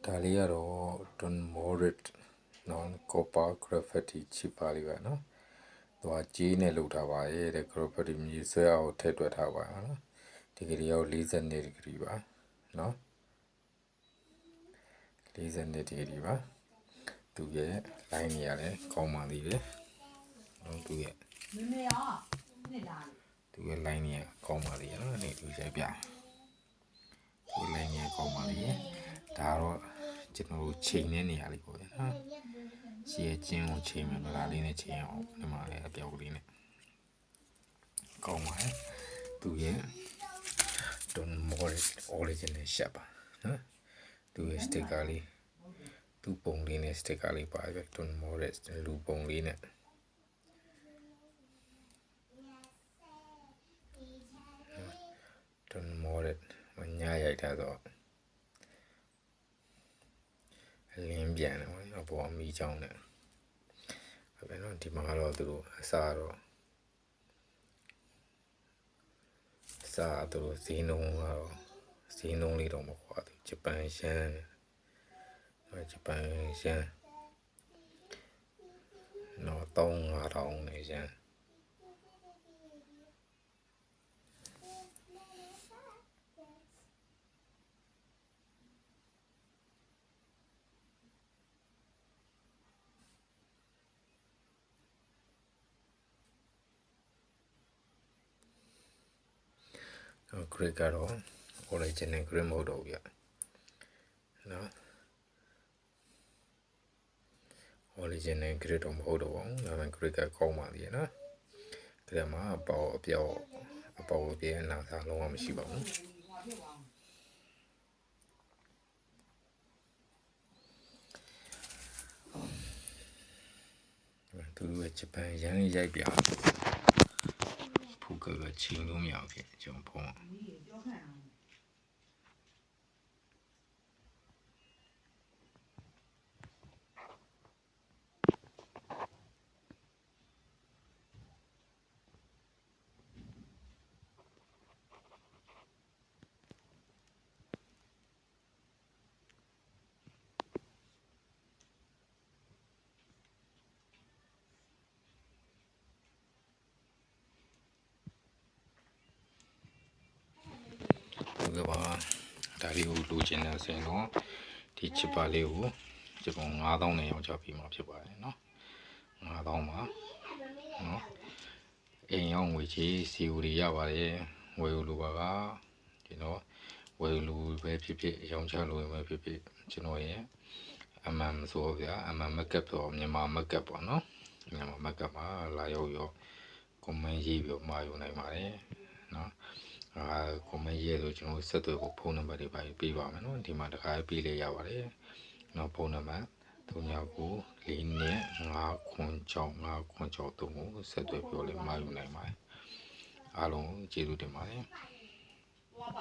ဒါလေးကတော့ Don Morit non copper graffiti ချစ်ပါလိမ့်မယ်နော်။သူကကြီးနဲ့လုပ်ထားပါရဲ့တဲ့ graffiti မြေဆွဲအောင်ထည့်တွက်ထားပါနော်။ဒီကလေးရောက်42ဒီဂရီပါနော်။42ဒီဂရီပါ။သူရဲ့ line နေရတယ်ကောင်းပါသေးတယ်။နော်သူရဲ့မမေရောနှစ်လာသူရဲ့ line နေရကောင်းပါသေးရနော်။ဒီသူရိုက်ပြ။သူ line နေကောင်းပါသေးရဲ့။ဒါတော့ကျွန်တော်တို့ချိန်နေနေရလိမ့်ပေါ့နော်ရှေ့ကျင်းကိုချိန်မယ်ဗလားလေးနဲ့ချိန်အောင်ဒီမှာလည်းအပြောက်ကလေးနဲ့ကောင်းပါရဲ့သူရဲ့ Don Morit original shop ပါနော်သူရဲ့ sticker လေးသူ့ပုံလေးနဲ့ sticker လေးပါပဲ Don Morit လူပုံလေးနဲ့Don Morit မညာရိုက်ထားတော့လင်းပြန်တယ်ပေါ့အပေါ်အမီချောင်းနဲ့ဟုတ်ပဲနော်ဒီမှာတော့သူတို့အစားတော့သူတို့ဈေးနှုန်းကတော့ဈေးနှုန်းလေးတော့မကွာသူဂျပန်ယန်တော့3500နဲ့ယန်grade ကတော့ original grade မဟုတ်တော့ဘူးဗျနော် original grade တော့မဟုတ်တော့ဘူးဒါပေမဲ့ grade ကကောင်းပါသေးတယ်နော် grade မှာအပေါအပြောက်အပြည့်အနာစားလုံးဝမရှိပါဘူးသူတို့ရဲ့ဂျပန်ရန်လေးရိုက်ပြဖူကချိန်လို့မရဘူးဖြစ်ကျွန်တော်ဖုန်းကပါဒါလေးကိုလိုချင်တဲ့ဆိုရင်တော့ဒီချစ်ပါလေးကိုကျွန်တော်9000နဲ့ရောင်းချပေးမှာဖြစ်ပါတယ်เนาะ9000ပါเนาะအိမ်ရောက်ငွေချေးစီအိုတွေရပါတယ်ဝယ်လိုပါကကျွန်တော်ဝယ်လိုပဲဖြစ်ဖြစ်ရောင်းချလိုပဲဖြစ်ဖြစ်ကျွန်တော်ရဲ့အမှန်ဆိုဗျာအမှန်မက်ကပ်တော့မြန်မာမက်ကပ်ပေါ့เนาะမြန်မာမက်ကပ်မှာလာရောက်ရောကွန်မန့်ရေးပြီးမှာယူနိုင်ပါတယ်เนาะကွန်မန့်ရေးဆိုကျွန်တော်ဆက်သွယ်ဖို့ဖုန်းနံပါတ်တွေပေးပါမယ်နော်ဒီမှာတခါပေးလေရပါတယ်နောက်ဖုန်းနံပါတ်3994နဲ့596 596 3ကိုဆက်သွယ်ပြောလဲမှာယူနိုင်ပါတယ်အားလုံးကျေးဇူးတင်ပါတယ်